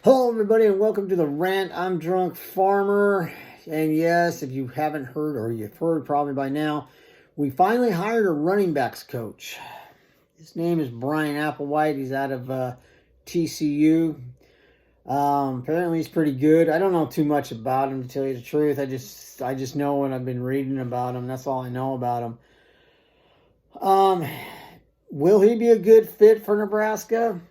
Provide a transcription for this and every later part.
Hello, everybody, and welcome to the Rant. I'm Drunk Farmer. And yes, if you haven't heard, or you've heard probably by now, we finally hired a running backs coach. His name is Brian Applewhite. He's out of TCU. Apparently, he's pretty good. I don't know too much about him, to tell you the truth. I just know what I've been reading about him. That's all I know about him. Will he be a good fit for Nebraska?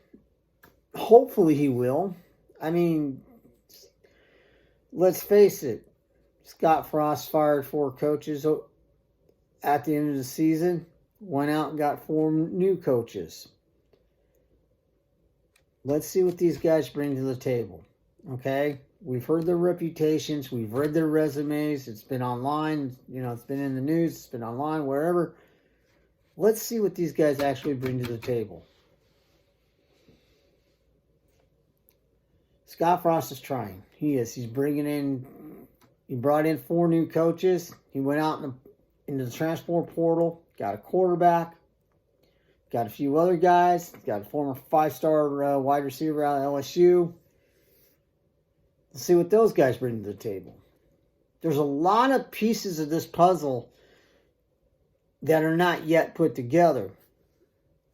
Hopefully, he will. I mean, let's face it. Scott Frost fired 4 coaches at the end of the season. Went out and got 4 new coaches. Let's see what these guys bring to the table. Okay? We've heard their reputations. We've read their resumes. It's been online. It's been in the news. It's been online, wherever. Let's see what these guys actually bring to the table. Scott Frost is trying. He is. He brought in 4 new coaches. He went out into the transfer portal, got a quarterback, got a few other guys, got a former 5-star wide receiver out of LSU. Let's see what those guys bring to the table. There's a lot of pieces of this puzzle that are not yet put together.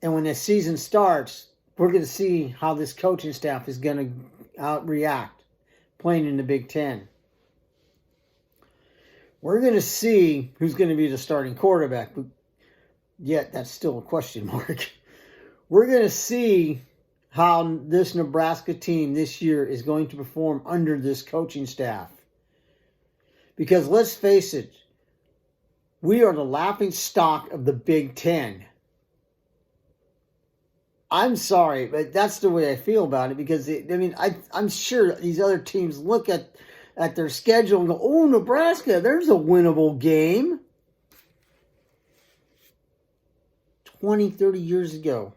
And when the season starts, we're going to see how this coaching staff is going to react playing in the Big Ten. We're going to see who's going to be the starting quarterback, but yet that's still a question mark. We're going to see how this Nebraska team this year is going to perform under this coaching staff. Because let's face it, we are the laughing stock of the Big Ten. I'm sorry, but that's the way I feel about it, because I'm sure these other teams look at their schedule and go, oh, Nebraska, there's a winnable game. 20, 30 years ago,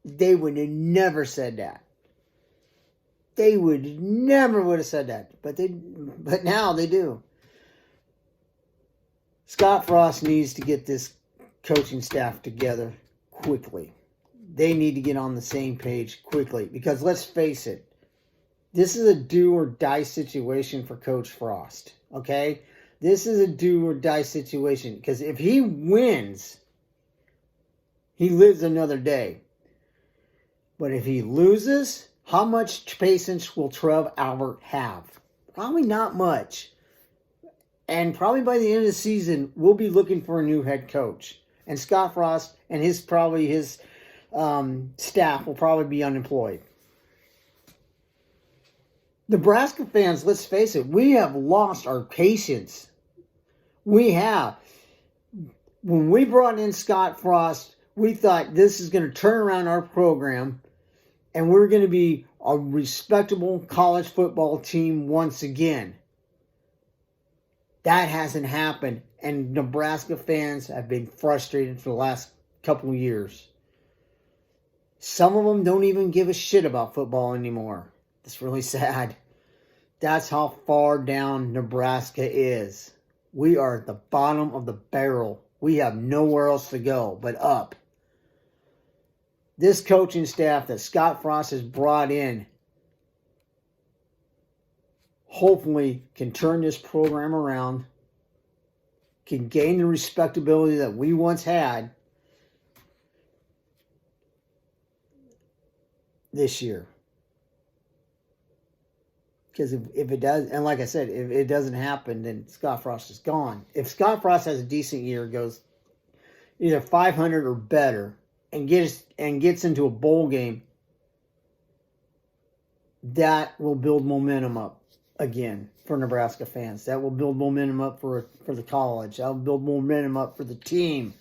they would have never said that. They would have said that, but now they do. Scott Frost needs to get this coaching staff together quickly. They need to get on the same page quickly, because let's face it, this is a do or die situation for Coach Frost, okay? This is a do or die situation, because if he wins, he lives another day. But if he loses, how much patience will Trev Albert have? Probably not much. And probably by the end of the season, we'll be looking for a new head coach. And Scott Frost and his staff will probably be unemployed. Nebraska fans, let's face it, we have lost our patience. We have. When we brought in Scott Frost, we thought this is going to turn around our program and we're going to be a respectable college football team once again. That hasn't happened, and Nebraska fans have been frustrated for the last couple of years. Some of them don't even give a shit about football anymore. It's really sad. That's how far down Nebraska is. We are at the bottom of the barrel. We have nowhere else to go but up. This coaching staff that Scott Frost has brought in hopefully can turn this program around, can gain the respectability that we once had this year. Because if it does, and like I said, if it doesn't happen, then Scott Frost is gone. If Scott Frost has a decent year, goes either 500 or better, and gets into a bowl game, that will build momentum up again for Nebraska fans. That will build momentum up for the college. That will build momentum up for the team.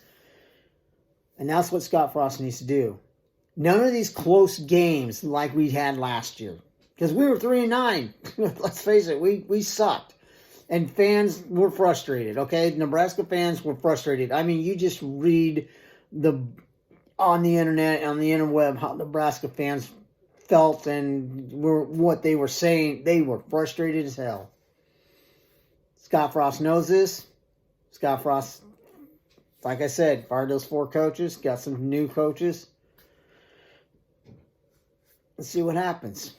And that's what Scott Frost needs to do. None of these close games like we had last year. Because we were 3-9. Let's face it, we sucked. And fans were frustrated, okay? Nebraska fans were frustrated. I mean, you just read on the internet, on the interweb, how Nebraska fans felt and what they were saying. They were frustrated as hell. Scott Frost knows this. Scott Frost, like I said, fired those 4 coaches, got some new coaches. Let's see what happens.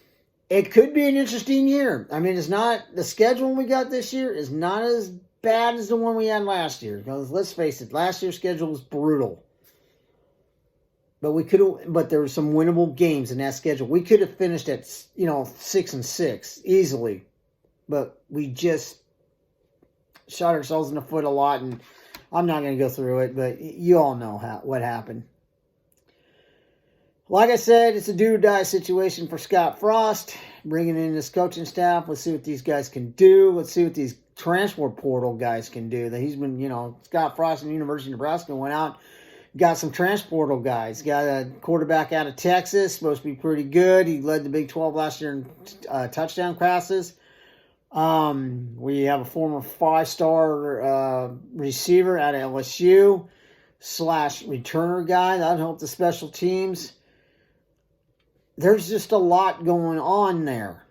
it could be an interesting year. I mean, it's not, the schedule we got this year is not as bad as the one we had last year. Because let's face it, last year's schedule was brutal. But there were some winnable games in that schedule. We could have finished at 6-6 easily, but we just shot ourselves in the foot a lot. And I'm not going to go through it, but you all know what happened. Like I said, it's a do or die situation for Scott Frost. Bringing in this coaching staff. Let's see what these guys can do. Let's see what these transfer portal guys can do. That he's been, Scott Frost from the University of Nebraska went out, got some transfer portal guys. Got a quarterback out of Texas, supposed to be pretty good. He led the Big 12 last year in touchdown passes. We have a former 5-star receiver out of LSU / returner guy. That'll help the special teams. There's just a lot going on there.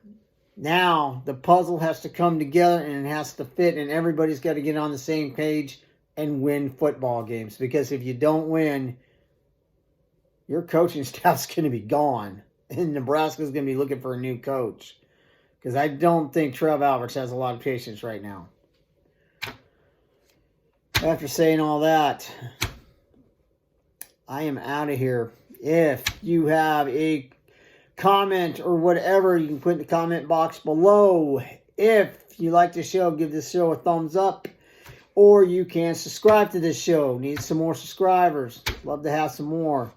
Now, the puzzle has to come together and it has to fit, and everybody's got to get on the same page and win football games. Because if you don't win, your coaching staff's going to be gone. And Nebraska's going to be looking for a new coach. Because I don't think Trev Alberts has a lot of patience right now. After saying all that, I am out of here. If you have a comment or whatever, you can put in the comment box below. If you like the show, give this show a thumbs up. Or you can subscribe to this show. Need some more subscribers. Love to have some more.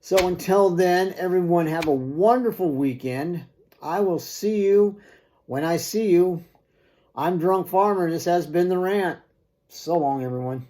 So until then, everyone have a wonderful weekend. I will see you when I see you. I'm Drunk Farmer. This has been The Rant. So long, everyone.